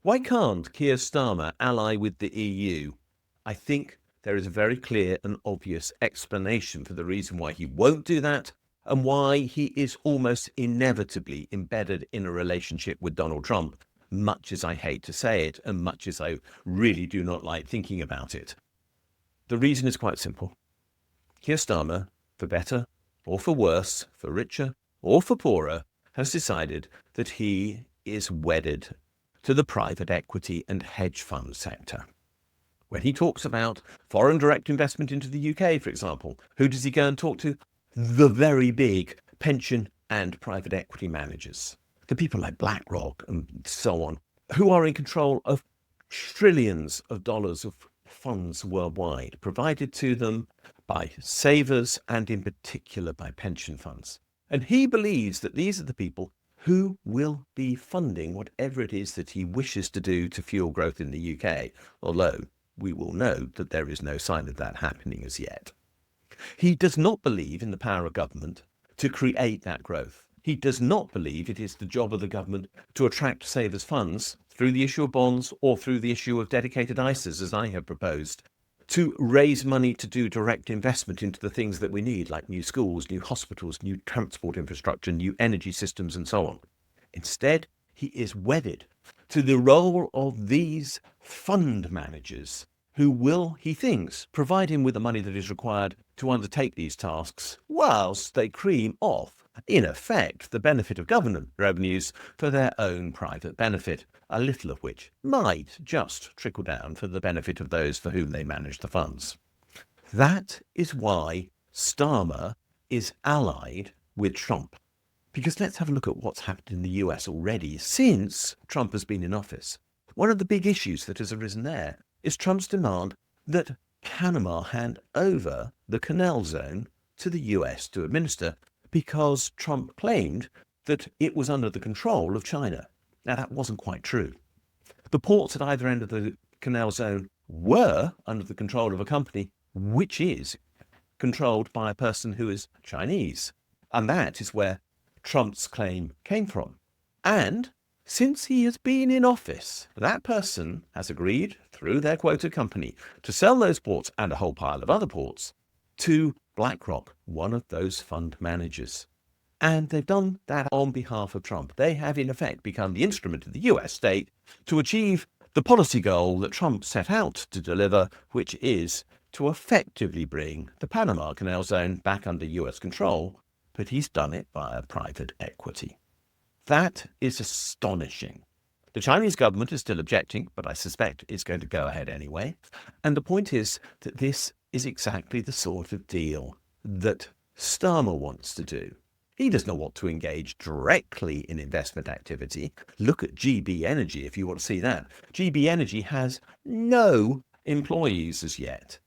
Why can't Keir Starmer ally with the EU? I think there is a very clear and obvious explanation for the reason why he won't do that and why he is almost inevitably embedded in a relationship with Donald Trump, much as I hate to say it and much as I really do not like thinking about it. The reason is quite simple. Keir Starmer, for better or for worse, for richer or for poorer, has decided that he is wedded to the private equity and hedge fund sector. When he talks about foreign direct investment into the UK, for example, who does he go and talk to? The very big pension and private equity managers, the people like BlackRock and so on, who are in control of trillions of dollars of funds worldwide, provided to them by savers and in particular by pension funds. And he believes that these are the people who will be funding whatever it is that he wishes to do to fuel growth in the UK, although we will know that there is no sign of that happening as yet. He does not believe in the power of government to create that growth. He does not believe it is the job of the government to attract savers' funds through the issue of bonds or through the issue of dedicated ISAs, as I have proposed, to raise money to do direct investment into the things that we need, like new schools, new hospitals, new transport infrastructure, new energy systems, and so on. Instead, he is wedded to the role of these fund managers who will, he thinks, provide him with the money that is required to undertake these tasks, whilst they cream off, in effect, the benefit of government revenues for their own private benefit, a little of which might just trickle down for the benefit of those for whom they manage the funds. That is why Starmer is allied with Trump. Because let's have a look at what's happened in the US already since Trump has been in office. One of the big issues that has arisen there is Trump's demand that Panama hand over the Canal Zone to the US to administer, because Trump claimed that it was under the control of China. Now, that wasn't quite true. The ports at either end of the Canal Zone were under the control of a company which is controlled by a person who is Chinese. And that is where Trump's claim came from. And since he has been in office, that person has agreed, through their quota company, to sell those ports and a whole pile of other ports to BlackRock, one of those fund managers. And they've done that on behalf of Trump. They have, in effect, become the instrument of the US state to achieve the policy goal that Trump set out to deliver, which is to effectively bring the Panama Canal Zone back under US control, but he's done it via private equity. That is astonishing. The Chinese government is still objecting, but I suspect it's going to go ahead anyway. And the point is that this is exactly the sort of deal that Starmer wants to do. He does not want to engage directly in investment activity. Look at GB Energy if you want to see that. GB Energy has no employees as yet,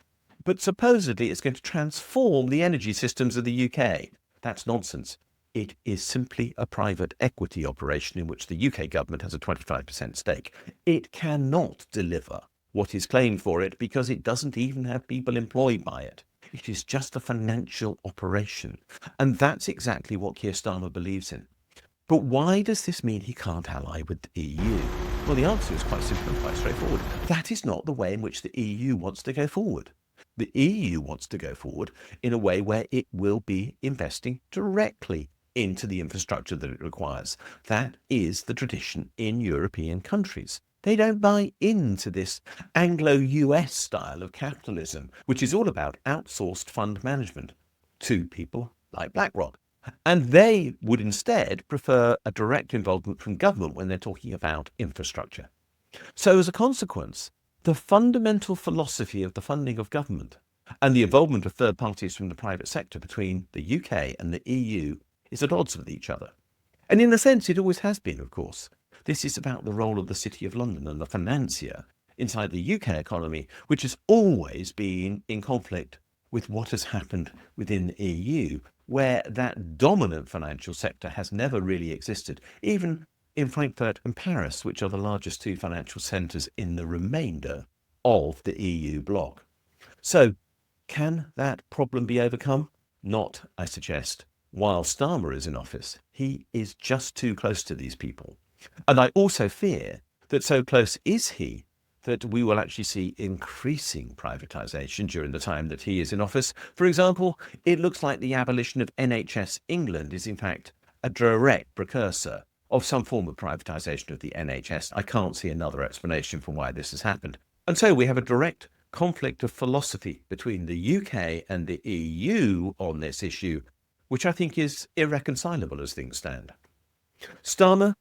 but supposedly it's going to transform the energy systems of the UK. That's nonsense. It is simply a private equity operation in which the UK government has a 25% stake. It cannot deliver what is claimed for it because it doesn't even have people employed by it. It is just a financial operation. And that's exactly what Keir Starmer believes in. But why does this mean he can't ally with the EU? Well, the answer is quite simple and quite straightforward. That is not the way in which the EU wants to go forward. The EU wants to go forward in a way where it will be investing directly into the infrastructure that it requires. That is the tradition in European countries. They don't buy into this Anglo-US style of capitalism, which is all about outsourced fund management to people like BlackRock. And they would instead prefer a direct involvement from government when they're talking about infrastructure. So as a consequence, the fundamental philosophy of the funding of government and the involvement of third parties from the private sector between the UK and the EU is at odds with each other. And in a sense, it always has been, of course. This is about the role of the City of London and the financier inside the UK economy, which has always been in conflict with what has happened within the EU, where that dominant financial sector has never really existed, even in Frankfurt and Paris, which are the largest two financial centres in the remainder of the EU bloc. So, can that problem be overcome? Not, I suggest, while Starmer is in office. He is just too close to these people. And I also fear that so close is he that we will actually see increasing privatisation during the time that he is in office. For example, it looks like the abolition of NHS England is in fact a direct precursor of some form of privatisation of the NHS. I can't see another explanation for why this has happened. And so we have a direct conflict of philosophy between the UK and the EU on this issue, which I think is irreconcilable as things stand. Starmer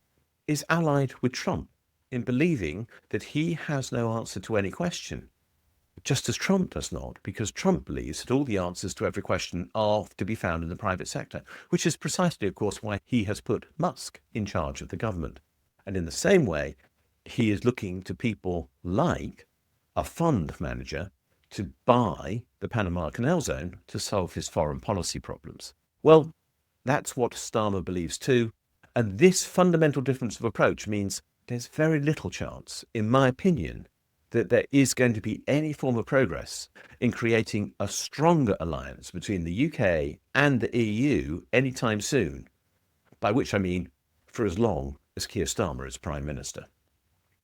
is allied with Trump in believing that he has no answer to any question, just as Trump does not, because Trump believes that all the answers to every question are to be found in the private sector, which is precisely, of course, why he has put Musk in charge of the government. And in the same way, he is looking to people like a fund manager to buy the Panama Canal Zone to solve his foreign policy problems. Well, that's what Starmer believes too. And this fundamental difference of approach means there's very little chance, in my opinion, that there is going to be any form of progress in creating a stronger alliance between the UK and the EU anytime soon, by which I mean for as long as Keir Starmer is Prime Minister.